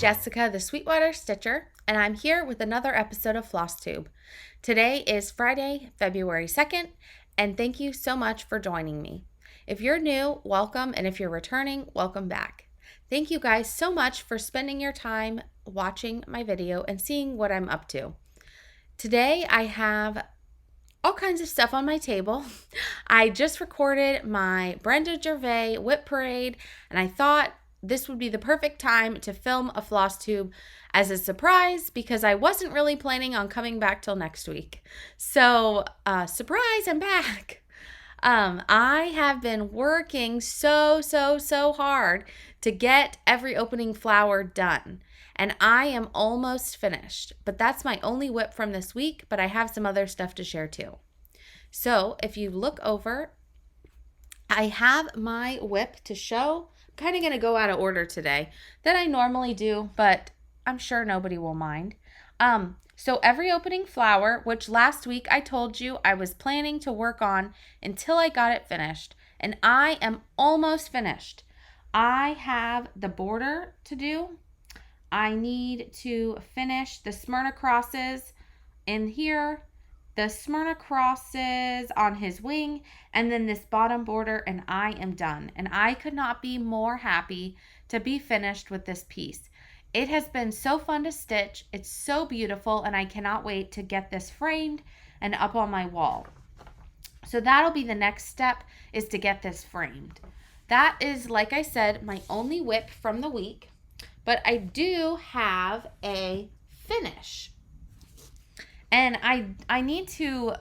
Jessica, the Sweetwater Stitcher, and I'm here with another episode of flosstube. Today is Friday, February 2nd, and thank you so much for joining me. If you're new, welcome, and if you're returning, welcome back. Thank you guys so much for spending your time watching my video and seeing what I'm up to. Today I have all kinds of stuff on my table. I just recorded my Brenda Gervais whip parade, and I thought this would be the perfect time to film a floss tube as a surprise because I wasn't really planning on coming back till next week. So, surprise, I'm back. I have been working so hard to get every opening flower done. And I am almost finished, but that's my only whip from this week, but I have some other stuff to share too. So if you look over, I have my whip to show. I'm kind of going to go out of order today than I normally do, but I'm sure nobody will mind. So every opening flower, which last week I told you I was planning to work on until I got it finished, and I am almost finished. I have the border to do. I need to finish the Smyrna crosses in here, the Smyrna crosses on his wing, and then this bottom border, and I am done. And I could not be more happy to be finished with this piece. It has been so fun to stitch. It's so beautiful, and I cannot wait to get this framed and up on my wall. So that'll be the next step, is to get this framed. That is, like I said, my only whip from the week. But I do have a finish. And I need to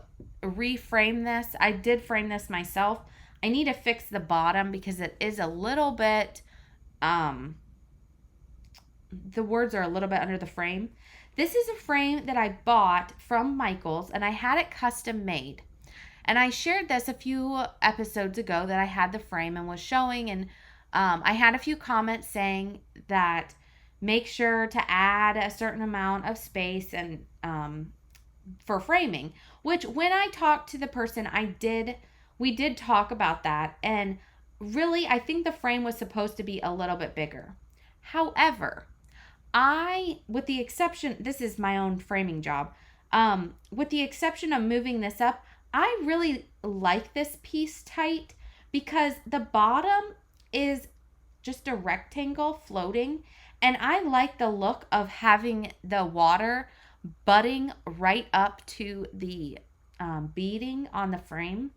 reframe this. I did frame this myself. I need to fix the bottom because it is a little bit, the words are a little bit under the frame. This is a frame that I bought from Michael's, and I had it custom made. And I shared this a few episodes ago that I had the frame and was showing, and I had a few comments saying that make sure to add a certain amount of space and for framing, which when I talked to the person, we did talk about that, and really I think the frame was supposed to be a little bit bigger. However, with the exception, this is my own framing job, with the exception of moving this up, I really like this piece tight because the bottom is just a rectangle floating, and I like the look of having the water butting right up to the beading on the frame.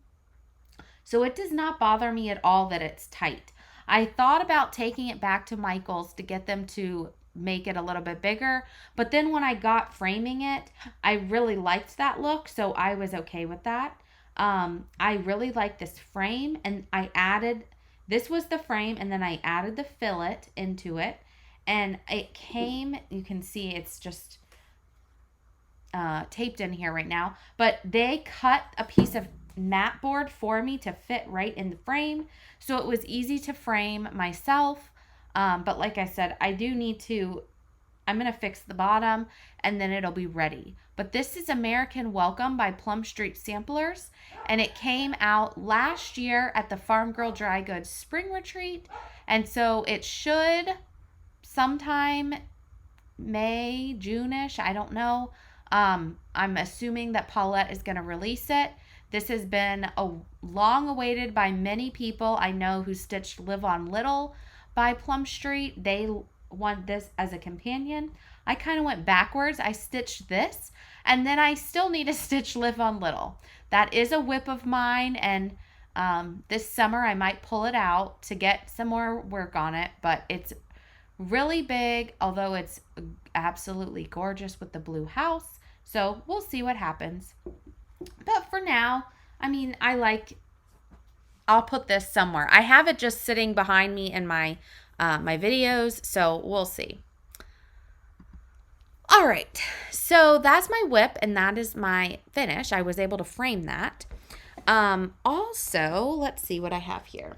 So it does not bother me at all that it's tight. I thought about taking it back to Michael's to get them to make it a little bit bigger, but then when I got framing it, I really liked that look, so I was okay with that. I really like this frame, and this was the frame, and then I added the fillet into it, and it came, you can see it's just taped in here right now, but they cut a piece of mat board for me to fit right in the frame, so it was easy to frame myself. But like I said, I'm going to fix the bottom, and then it'll be ready. But this is American Welcome by Plum Street Samplers, and it came out last year at the Farm Girl Dry Goods Spring Retreat, and so it should sometime May, June-ish, I don't know. I'm assuming that Paulette is going to release it. This has been long awaited by many people I know who stitched Live on Little by Plum Street. They want this as a companion. I kind of went backwards. I stitched this, and then I still need to stitch Live on Little. That is a whip of mine, and this summer I might pull it out to get some more work on it, but it's really big, although it's absolutely gorgeous with the blue house. So we'll see what happens. But for now, I mean, I'll put this somewhere. I have it just sitting behind me in my videos, so we'll see. All right, so that's my whip, and that is my finish. I was able to frame that. Also, let's see what I have here.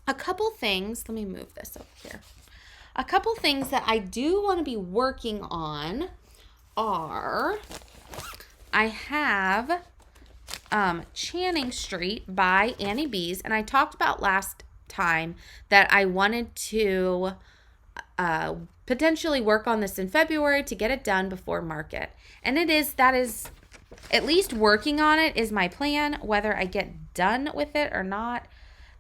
A couple things. Let me move this over here. A couple things that I do want to be working on are, I have Channing Street by Annie B's, and I talked about last time that I wanted to potentially work on this in February to get it done before market. And that is at least working on it is my plan. Whether I get done with it or not,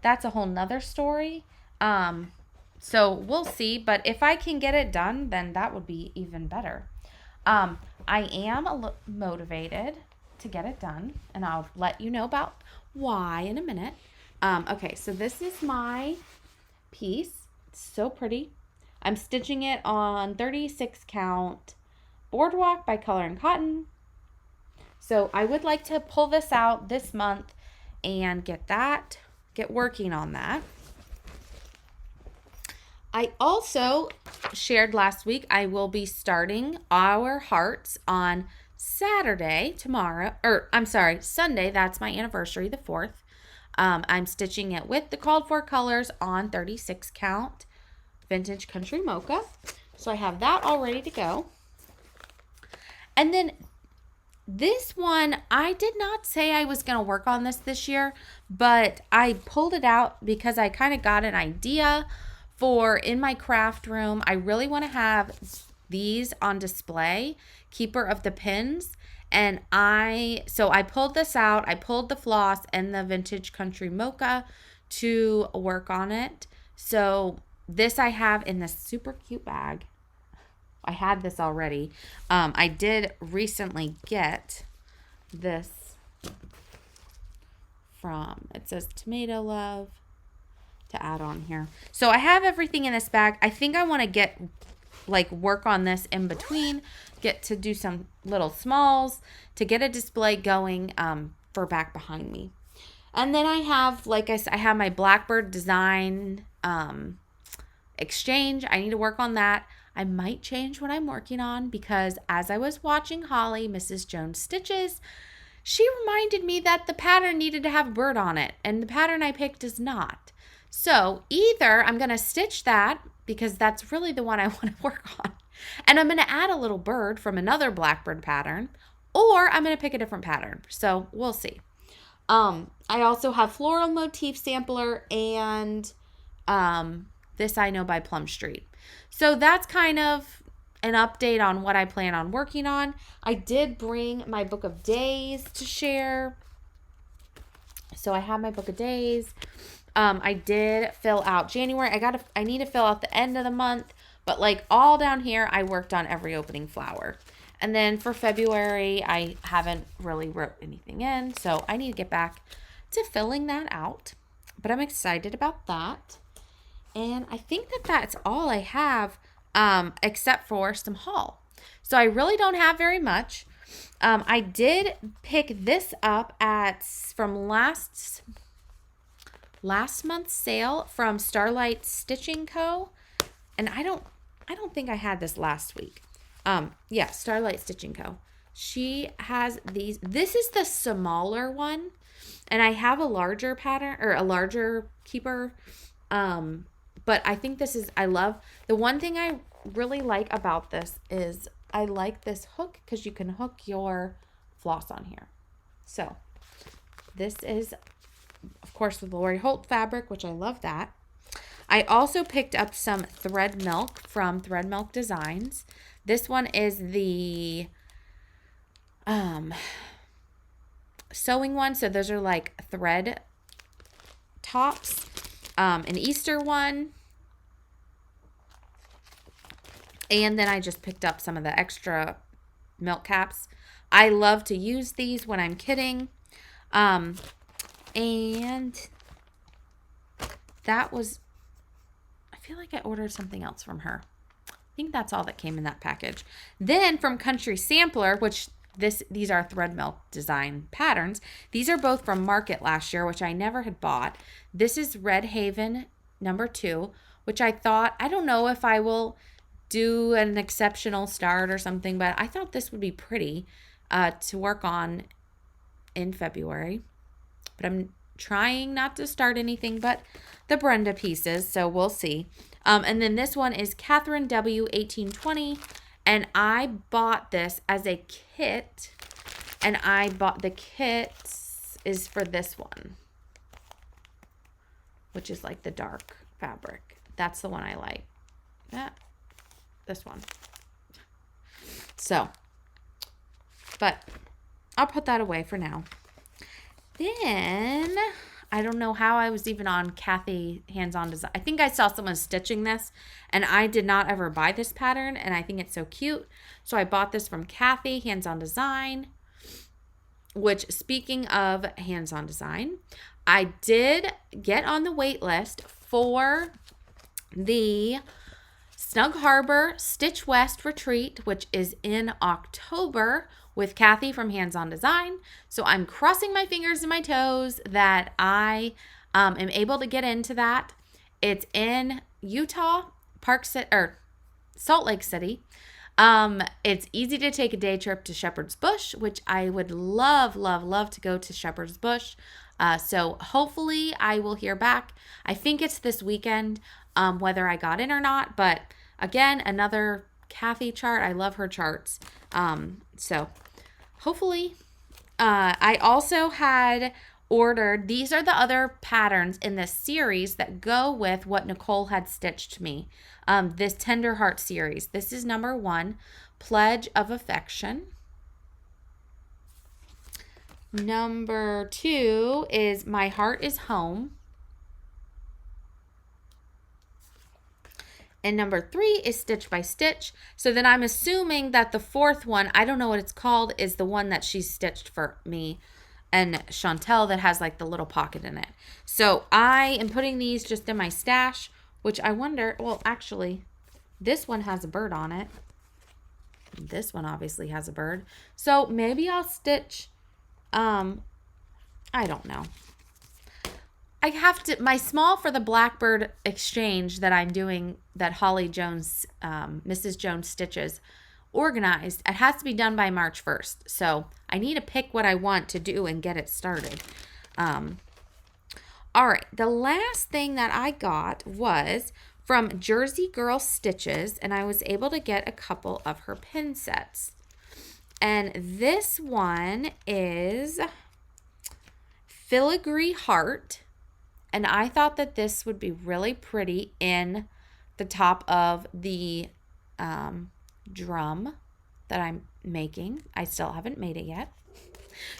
that's a whole nother story. So we'll see. But if I can get it done, then that would be even better. I am motivated to get it done, and I'll let you know about why in a minute. Okay, so this is my piece. It's so pretty. I'm stitching it on 36 count Boardwalk by Color and Cotton. So I would like to pull this out this month and get working on that. I also shared last week I will be starting Our Hearts on Sunday. That's my anniversary, the 4th. I'm stitching it with the called for colors on 36 count Vintage Country Mocha. So I have that all ready to go. And then this one, I did not say I was going to work on this year, but I pulled it out because I kind of got an idea for in my craft room. I really want to have these on display, Keeper of the Pins. And I pulled this out. I pulled the floss and the Vintage Country Mocha to work on it. So this I have in this super cute bag. I had this already. I did recently get this from, it says Tomato Love, to add on here. So I have everything in this bag. I think I want to work on this in between, get to do some little smalls to get a display going for back behind me. And then I have, like I said, I have my Blackbird design exchange. I need to work on that. I might change what I'm working on because as I was watching Holly, Mrs. Jones Stitches, she reminded me that the pattern needed to have a bird on it, and the pattern I picked does not. So either I'm going to stitch that because that's really the one I want to work on, and I'm going to add a little bird from another Blackbird pattern, or I'm going to pick a different pattern. So we'll see. I also have Floral Motif Sampler and This I Know by Plum Street. So that's kind of an update on what I plan on working on. I did bring my book of days to share. So I have my book of days. I did fill out January. I need to fill out the end of the month, but all down here, I worked on every opening flower. And then for February, I haven't really wrote anything in, so I need to get back to filling that out. But I'm excited about that. And I think that's all I have, except for some haul. So I really don't have very much. I did pick this up from last month's sale from Starlight Stitching Co. And I don't think I had this last week. Yeah, Starlight Stitching Co. She has these. This is the smaller one, and I have a larger pattern or a larger keeper. But I think I love, the one thing I really like about this is I like this hook because you can hook your floss on here. So this is, of course, the Lori Holt fabric, which I love that. I also picked up some Thread Milk from Thread Milk Designs. This one is the sewing one. So those are thread tops. An Easter one. And then I just picked up some of the extra milk caps. I love to use these when I'm kidding. And that was, I feel like I ordered something else from her. I think that's all that came in that package. Then from Country Sampler, which these are Thread Milk Design patterns. These are both from Market last year, which I never had bought. This is Red Haven number 2, which I thought, I don't know if I will do an exceptional start or something, but I thought this would be pretty to work on in February. But I'm trying not to start anything but the Brenda pieces, so we'll see. And then this one is Catherine W. 1820. And I bought this as a kit, and I bought the kit is for this one, which is the dark fabric. That's the one I like. This one. So, but I'll put that away for now. Then, I don't know how I was even on Kathy Hands-On Design. I think I saw someone stitching this, and I did not ever buy this pattern, and I think it's so cute. So I bought this from Kathy Hands-On Design, which, speaking of Hands-On Design, I did get on the wait list for the Snug Harbor Stitch West Retreat, which is in October, with Kathy from Hands-On Design. So I'm crossing my fingers and my toes that I am able to get into that. It's in Utah, Salt Lake City. It's easy to take a day trip to Shepherd's Bush, which I would love, love, love to go to Shepherd's Bush. So hopefully I will hear back. I think it's this weekend, whether I got in or not. But again, another Kathy chart. I love her charts. So hopefully, I also had ordered, these are the other patterns in this series that go with what Nicole had stitched me. This Tender Heart series. This is number 1, Pledge of Affection. Number 2 is My Heart is Home. And number 3 is Stitch by Stitch. So then I'm assuming that the 4th one, I don't know what it's called, is the one that she stitched for me and Chantel that has like the little pocket in it. So I am putting these just in my stash, which I wonder, well, actually, this one has a bird on it. This one obviously has a bird. So maybe I'll stitch, I don't know. I have to, my small for the Blackbird exchange that I'm doing, that Holly Jones, Mrs. Jones Stitches, organized. It has to be done by March 1st. So I need to pick what I want to do and get it started. All right. The last thing that I got was from Jersey Girl Stitches, and I was able to get a couple of her pin sets. And this one is Filigree Heart. And I thought that this would be really pretty in the top of the drum that I'm making. I still haven't made it yet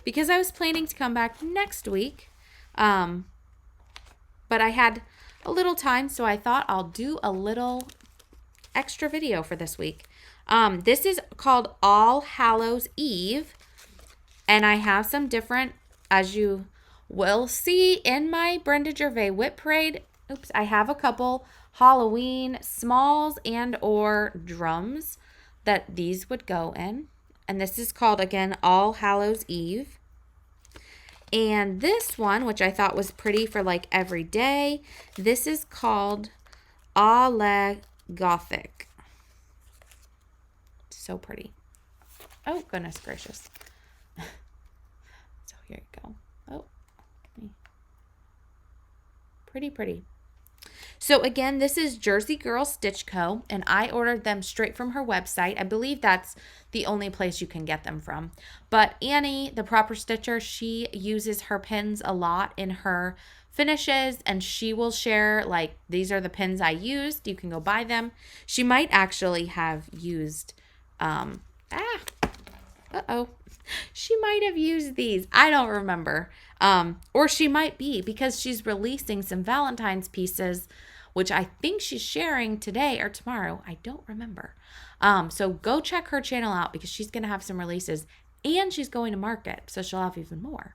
because I was planning to come back next week. But I had a little time, so I thought I'll do a little extra video for this week. This is called All Hallows Eve. And I have some different, as you will see in my Brenda Gervais Whip Parade. Oops, I have a couple Halloween smalls and or drums that these would go in. And this is called, again, All Hallows Eve. And this one, which I thought was pretty for like every day, this is called A La Gothic. So pretty. Oh, goodness gracious. So here you go. Oh. Pretty, pretty. So again, this is Jersey Girl Stitch Co. And I ordered them straight from her website. I believe that's the only place you can get them from. But Annie, the proper stitcher, she uses her pins a lot in her finishes. And she will share, like, these are the pins I used. You can go buy them. She might actually have used, she might have used these. I don't remember. Or she might be, because she's releasing some Valentine's pieces, which I think she's sharing today or tomorrow. I don't remember. So go check her channel out because she's going to have some releases and she's going to market. So she'll have even more.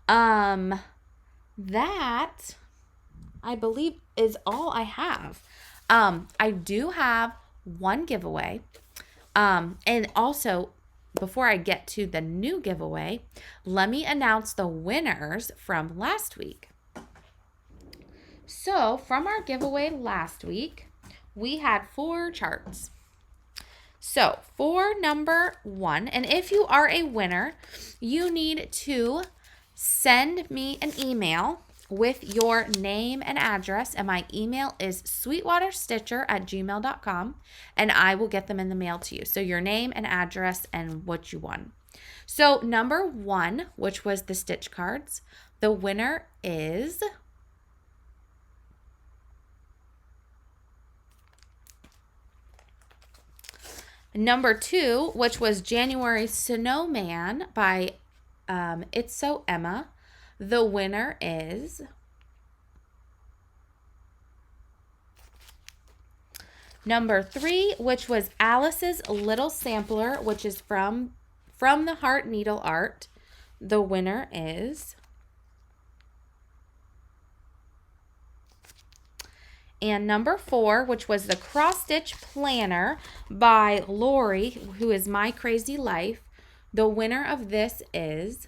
That I believe is all I have. I do have one giveaway. And also, before I get to the new giveaway, let me announce the winners from last week. So, from our giveaway last week, we had 4 charts. So, for number 1, and if you are a winner, you need to send me an email with your name and address, and my email is sweetwaterstitcher@gmail.com, and I will get them in the mail to you. So your name and address and what you won. So number 1, which was the stitch cards, the winner is Number 2, which was January Snowman by It's So Emma. The winner is number 3, which was Alice's Little Sampler, which is from the Heart Needle Art. The winner is, and number 4, which was the Cross Stitch Planner by Lori, who is My Crazy Life. The winner of this is,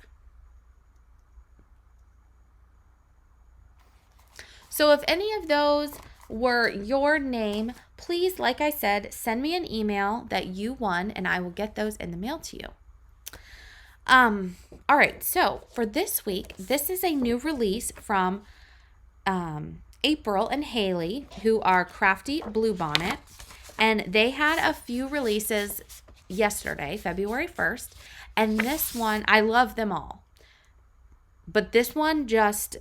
so if any of those were your name, please, like I said, send me an email that you won and I will get those in the mail to you. All right, so for this week, this is a new release from April and Haley, who are Crafty Bluebonnet, and they had a few releases yesterday, February 1st, and this one, I love them all, but this one just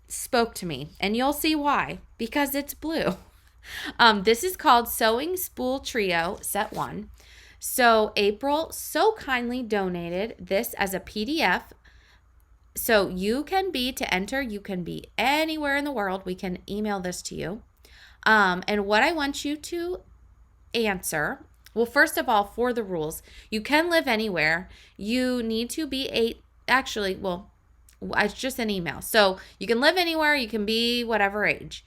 spoke to me, and you'll see why, because it's blue. This is called Sewing Spool Trio Set 1. So April so kindly donated this as a PDF. So you can be, to enter, you can be anywhere in the world. We can email this to you. And what I want you to answer, well, first of all, for the rules, you can live anywhere. You need to be it's just an email. So you can live anywhere. You can be whatever age.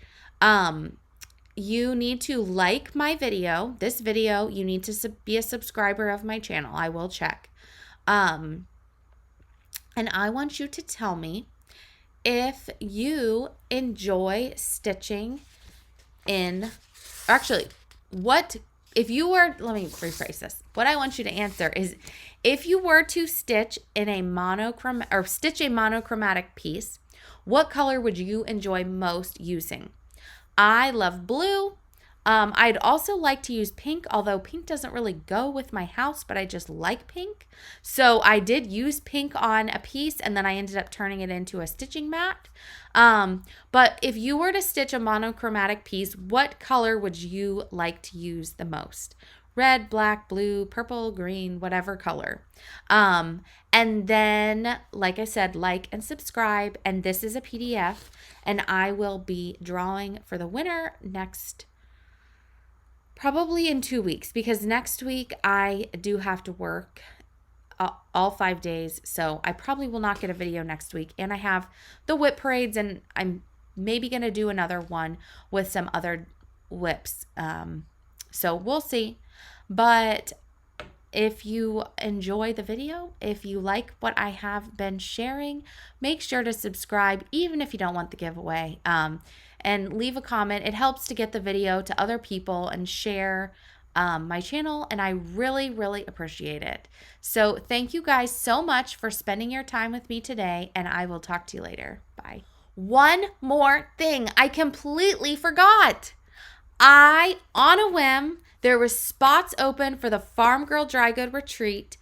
You need to like my video. This video, you need to be a subscriber of my channel. I will check. And I want you to tell me if you enjoy stitching let me rephrase this. What I want you to answer is, if you were to stitch in a monochromatic piece, what color would you enjoy most using? I love blue. I'd also like to use pink, although pink doesn't really go with my house, but I just like pink. So I did use pink on a piece, and then I ended up turning it into a stitching mat. But if you were to stitch a monochromatic piece, what color would you like to use the most? Red, black, blue, purple, green, whatever color. And then, like I said, like and subscribe. And this is a PDF, and I will be drawing for the winner probably in 2 weeks, because next week I do have to work all 5 days. So I probably will not get a video next week. And I have the whip parades, and I'm maybe going to do another one with some other whips. So we'll see. But if you enjoy the video, if you like what I have been sharing, make sure to subscribe, even if you don't want the giveaway, and leave a comment. It helps to get the video to other people and share my channel, and I really, really appreciate it. So thank you guys so much for spending your time with me today, and I will talk to you later. Bye. One more thing I completely forgot. On a whim, there was spots open for the Farm Girl Dry Good Retreat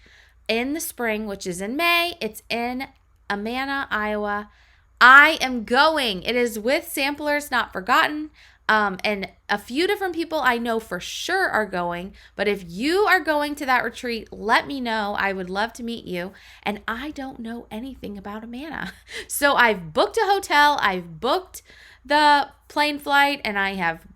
in the spring, which is in May. It's in Amana, Iowa. I am going. It is with Samplers Not Forgotten. And a few different people I know for sure are going. But if you are going to that retreat, let me know. I would love to meet you. And I don't know anything about Amana. So I've booked a hotel. I've booked the plane flight, and I have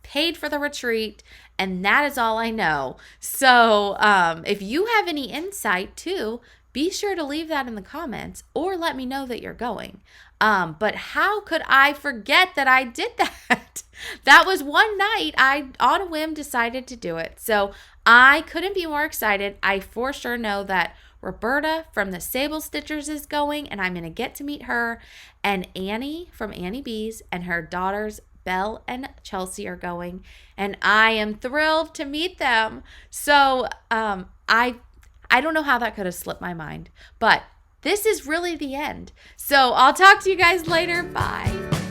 paid for the retreat, and that is all I know. So if you have any insight too, be sure to leave that in the comments, or let me know that you're going. But how could I forget that I did that? That was one night I, on a whim, decided to do it. So I couldn't be more excited. I for sure know that Roberta from the Sable Stitchers is going, and I'm going to get to meet her. And Annie from Annie Bees and her daughters Belle and Chelsea are going, and I am thrilled to meet them. So I don't know how that could have slipped my mind, but this is really the end. So I'll talk to you guys later. Bye.